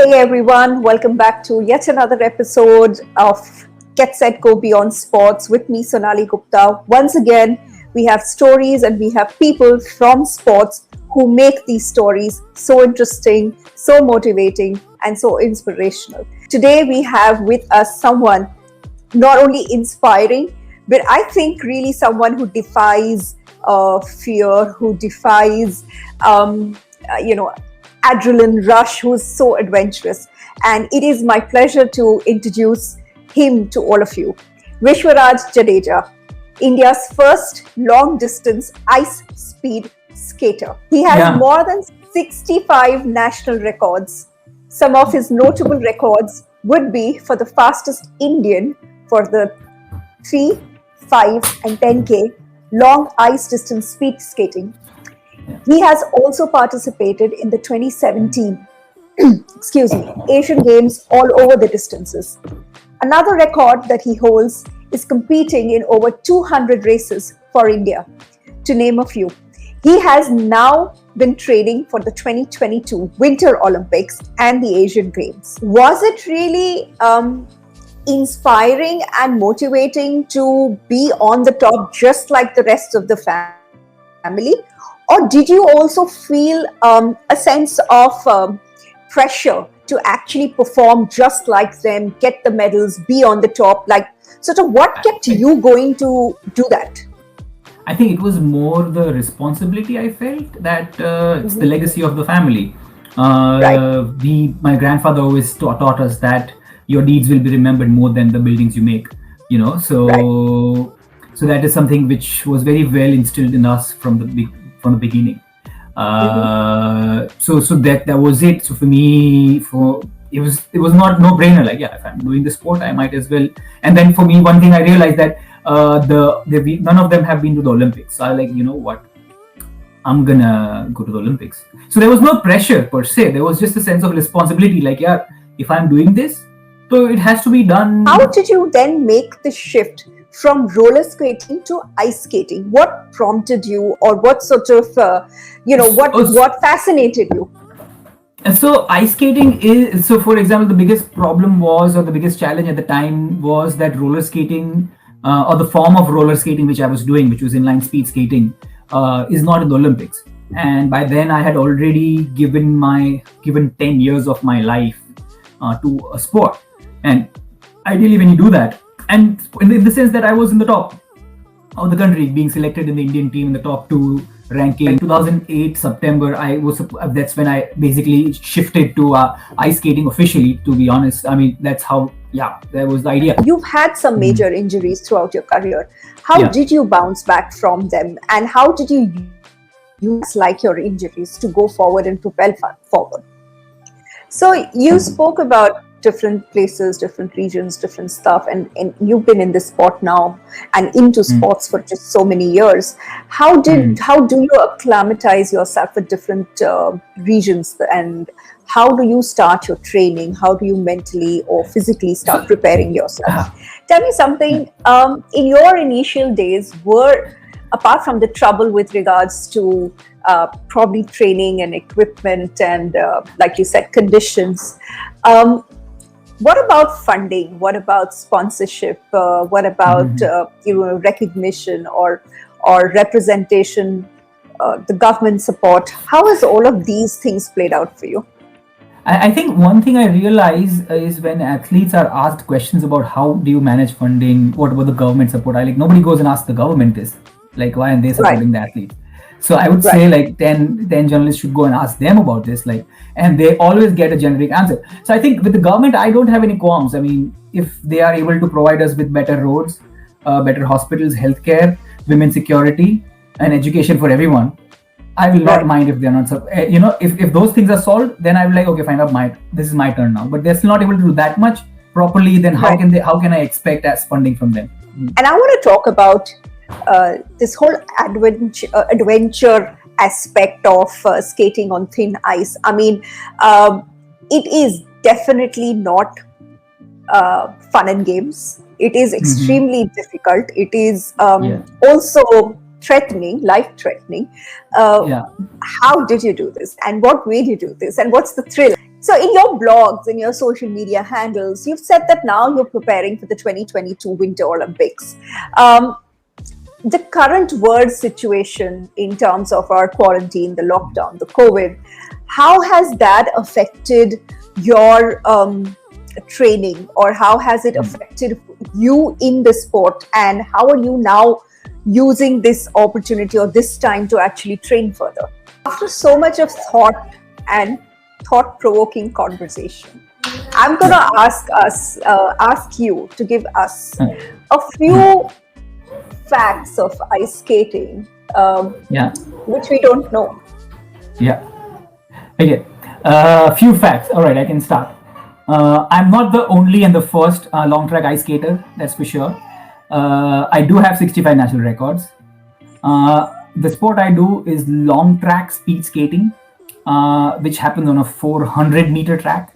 Hey everyone, welcome back to yet another episode of Get Set Go Beyond Sports with me, Sonali Gupta. Once again, we have stories and we have people from sports who make these stories so interesting, so motivating, and so inspirational. Today, we have with us someone not only inspiring, but I think really someone who defies fear, who defies, adrenaline rush, who's so adventurous. And it is my pleasure to introduce him to all of you. Vishwaraj Jadeja, India's first long distance ice speed skater. He has more than 65 national records. Some of his notable records would be for the fastest Indian for the 3, 5 and 10K long ice distance speed skating. He has also participated in the 2017 Asian Games all over the distances. Another record that he holds is competing in over 200 races for India, to name a few. He has now been training for the 2022 Winter Olympics and the Asian Games. Was it really inspiring and motivating to be on the top just like the rest of the family? Or did you also feel a sense of pressure to actually perform just like them, get the medals, be on the top? Like, sort of what kept you going to do that? I think it was more the responsibility I felt that it's the legacy of the family. My grandfather always taught us that your deeds will be remembered more than the buildings you make, So that is something which was very well instilled in us from the beginning. So that was it. So for me, it was not no brainer. Like, if I'm doing the sport, I might as well. And then for me, one thing I realized that none of them have been to the Olympics. So I was like, you know what, I'm gonna go to the Olympics. So there was no pressure per se. There was just a sense of responsibility. Like, if I'm doing this, so it has to be done. How did you then make the shift from roller skating to ice skating? What prompted you, or what sort of, what fascinated you? So ice skating is, for example, the biggest problem was, or the biggest challenge at the time was that roller skating, or the form of roller skating which I was doing, which was inline speed skating, is not in the Olympics. And by then I had already given 10 years of my life to a sport. And ideally when you do that, and in the sense that I was in the top of the country, being selected in the Indian team in the top 2 ranking. In 2008 September, that's when I basically shifted to ice skating officially, to be honest. I mean, that's how, that was the idea. You've had some major injuries throughout your career. How did you bounce back from them, and how did you use your injuries to go forward and propel forward? So you spoke about different places, different regions, different stuff, and you've been in this sport now and into sports for just so many years. How do you acclimatize yourself with different regions, and how do you start your training? How do you mentally or physically start preparing yourself? Tell me something. In your initial days, apart from the trouble with regards to probably training and equipment and, like you said, conditions, what about funding? What about sponsorship? What about recognition or representation? The government support? How has all of these things played out for you? I think one thing I realize is when athletes are asked questions about how do you manage funding, what about the government support? Nobody goes and asks the government this. Like, why aren't they supporting the athletes? So I would say 10 journalists should go and ask them about this, and they always get a generic answer. So I think with the government, I don't have any qualms. I mean, if they are able to provide us with better roads, better hospitals, healthcare, women's security, and education for everyone, I will not mind if they're not. If those things are solved, then I will okay, fine, this is my turn now. But they're still not able to do that much properly. Then how can I expect as funding from them? And I want to talk about this whole adventure aspect of skating on thin ice. I mean, it is definitely not fun and games. It is extremely difficult. It is also threatening, life-threatening. How did you do this? And what way did you do this? And what's the thrill? So, in your blogs, in your social media handles, you've said that now you're preparing for the 2022 Winter Olympics. The current world situation in terms of our quarantine, the lockdown, the COVID, how has that affected your training, or how has it affected you in the sport, and how are you now using this opportunity or this time to actually train further? After so much of thought and thought-provoking conversation, I'm going to ask you to give us a few facts of ice skating, which we don't know. Yeah. Okay. Few facts. All right, I can start. I'm not the only and the first long track ice skater, that's for sure. I do have 65 national records. The sport I do is long track speed skating, which happens on a 400-meter track.